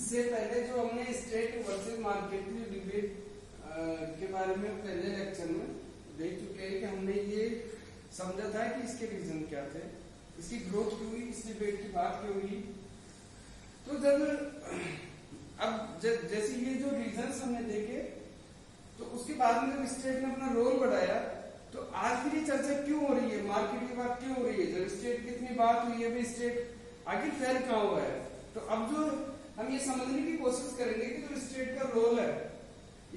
इससे पहले जो हमने स्टेट वर्सेस मार्केट की डिबेट के बारे में पहले लेक्चर में देख चुके हैं कि हमने ये समझा था कि इसके रीजन क्या थे, इसकी ग्रोथ क्यों हुई, इस डिबेट की बात क्यों हुई। तो जैसे ये जो रीजंस हमने देखे तो उसके बाद में जब स्टेट ने अपना रोल बढ़ाया तो आज फिर ये चर्चा क्यों हो रही है, मार्केट की बात क्यों हो रही है, जब स्टेट की इतनी बात हुई है, स्टेट आखिर फेल कहाँ हुआ है। तो अब जो हम ये समझने की कोशिश करेंगे कि जो स्टेट का रोल है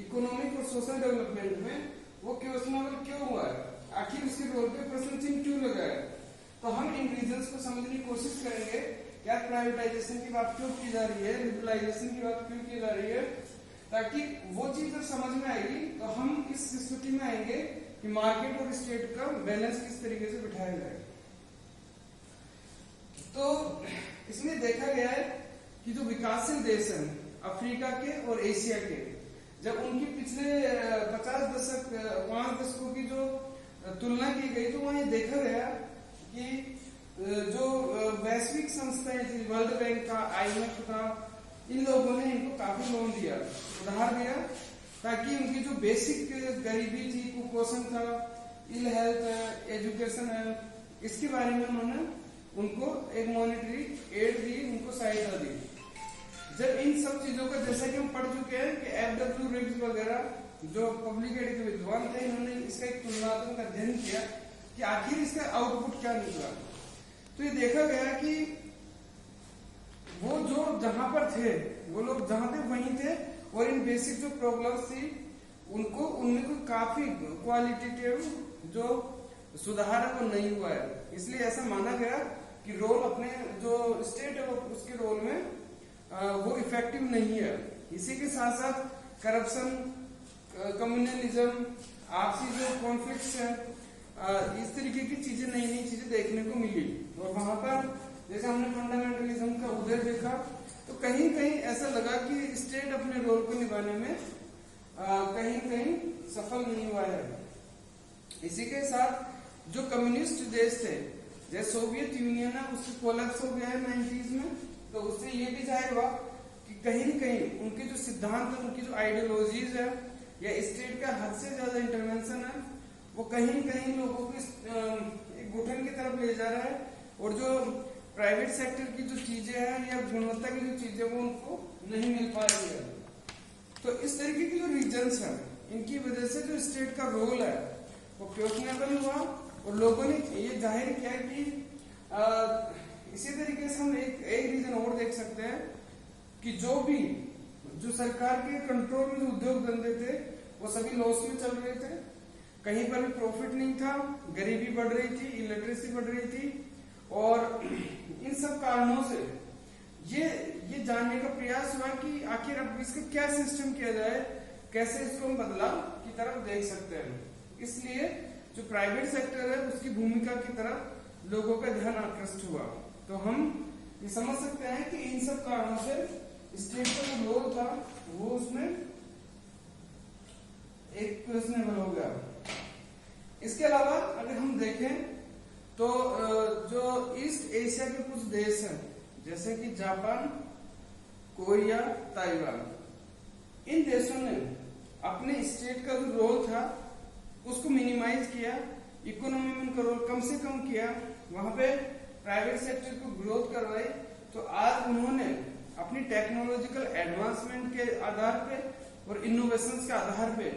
इकोनॉमिक और सोशल डेवलपमेंट में वो क्वेश्चनेबल क्यों हुआ है, आखिर उसके रोल पे प्रश्न चिन्ह क्यों लगा है। तो हम इन रीजंस को समझने की कोशिश करेंगे, क्या प्राइवेटाइजेशन की बात क्यों की जा रही है, लिबरलाइजेशन की बात क्यों की जा रही है, ताकि वो चीज जब समझ में आएगी तो हम इस स्थिति में आएंगे कि मार्केट और स्टेट का बैलेंस किस तरीके से बिठाया जाए। तो इसमें देखा गया है कि जो विकासशील देश हैं अफ्रीका के और एशिया के, जब उनकी पिछले 5 दशकों की जो तुलना की गई तो वहां ये देखा गया कि जो वैश्विक संस्थाएं थी, वर्ल्ड बैंक था, IMF था, इन लोगों ने इनको काफी लोन दिया, उधार दिया, ताकि उनकी जो बेसिक गरीबी थी, कुपोषण था, इल हेल्थ है, एजुकेशन है, इसके बारे में उन्होंने उनको एक मॉनेटरी एड दी, उनको सहायता दी। जब इन सब चीजों का, जैसा कि हम पढ़ चुके हैं कि FW रिग्स वगैरह जो पब्लिक एड के विद्वान थे, इन्होंने इसका एक तुलनात्मक अध्ययन किया कि आखिर इसका आउटपुट क्या निकला। तो ये देखा गया कि वो जो जहां पर थे, वो लोग जहां थे वहीं थे, और इन बेसिक जो प्रॉब्लम्स थी उनको उनमें कोई काफी क्वालिटेटिव जो सुधार है वो नहीं हुआ है। इसलिए ऐसा माना गया कि रोल अपने जो स्टेट है उसके रोल में वो इफेक्टिव नहीं है। इसी के साथ साथ करप्शन, कम्युनलिज्म, आपसी जो कॉन्फ्लिक्ट्स है, इस तरीके की चीजें, नई नई चीजें देखने को मिली। और वहां पर जैसे हमने फंडामेंटलिज्म का उदय देखा तो कहीं कहीं ऐसा लगा कि स्टेट अपने रोल को निभाने में कहीं कहीं सफल नहीं हुआ है। इसी के साथ जो कम्युनिस्ट देश थे, जैसे सोवियत यूनियन है, उसकी कोलैप्स हो गया है 90s में, तो उससे ये भी जाहिर हुआ कि कहीं न कहीं उनके जो सिद्धांत है, उनकी जो आइडियोलॉजीज है या स्टेट का हद से ज्यादा इंटरवेंशन है, वो कहीं न कहीं लोगों को एक घुटन की तरफ ले जा रहा है, और जो प्राइवेट सेक्टर की जो चीजें हैं या गुणवत्ता की जो चीजें वो उनको नहीं मिल पा रही है। तो इस तरीके की जो रीजन्स है, इनकी वजह से जो स्टेट का रोल है वो क्वेश्चनेबल हुआ, और लोगों ने ये जाहिर किया कि इसी तरीके से हम एक रीजन और देख सकते हैं कि जो सरकार के कंट्रोल में जो उद्योग धंधे थे वो सभी लॉस में चल रहे थे, कहीं पर भी प्रॉफिट नहीं था, गरीबी बढ़ रही थी, इलिटरेसी बढ़ रही थी, और इन सब कारणों से ये जानने का प्रयास हुआ कि आखिर अब इसका क्या सिस्टम किया जाए, कैसे इसको हम बदलाव की तरफ देख सकते हैं। इसलिए जो प्राइवेट सेक्टर है उसकी भूमिका की तरफ लोगों का ध्यान आकृष्ट हुआ। तो हम ये समझ सकते हैं कि इन सब कारणों से स्टेट का जो रोल था वो उसमें एक क्वेश्चनेबल हो गया। इसके अलावा अगर हम देखें तो जो ईस्ट एशिया के कुछ देश हैं, जैसे कि जापान, कोरिया, ताइवान, इन देशों ने अपने स्टेट का जो रोल था उसको मिनिमाइज किया, इकोनॉमी में उनका रोल कम से कम किया, वहां पे प्राइवेट सेक्टर को ग्रोथ करवाई। तो आज उन्होंने अपनी टेक्नोलॉजिकल एडवांसमेंट के आधार पे और इनोवेशंस के आधार पे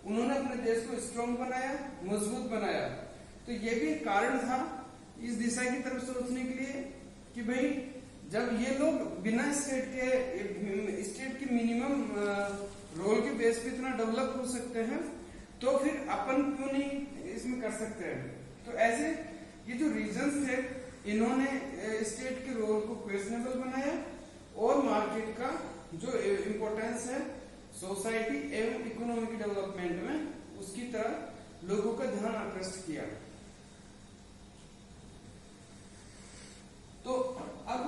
उन्होंने अपने देश को स्ट्रॉन्ग बनाया, मजबूत बनाया। तो ये भी एक कारण था इस दिशा की तरफ सोचने के लिए कि भाई जब ये लोग बिना स्टेट की मिनिमम रोल के बेस पे इतना डेवलप हो सकते हैं, तो फिर अपन क्यों नहीं इसमें कर सकते हैं। तो ऐसे ये जो रीजंस थे, इन्होंने स्टेट के रोल को क्वेश्चनेबल बनाया और मार्केट का जो इम्पोर्टेंस है सोसाइटी एवं इकोनॉमिक डेवलपमेंट में उसकी तरफ लोगों का ध्यान आकृष्ट किया। तो अब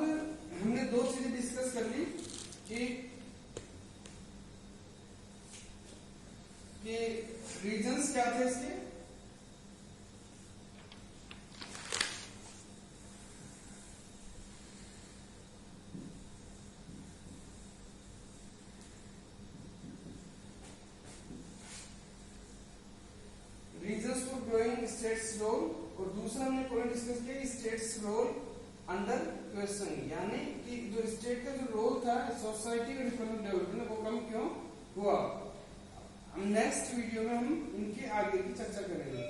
हमने दो चीजें डिस्कस कर ली कि रीजंस क्या थे इसके, ग्रोइंग स्टेट्स रोल, और दूसरा हमने पॉइंट डिस्कस किया स्टेट्स रोल अंडर क्वेश्चन, यानी कि जो स्टेट का जो रोल था सोसाइटी और इकोनॉमिक डेवलपमेंट वो कम क्यों हुआ। हम नेक्स्ट वीडियो में हम इनके आगे की चर्चा करेंगे।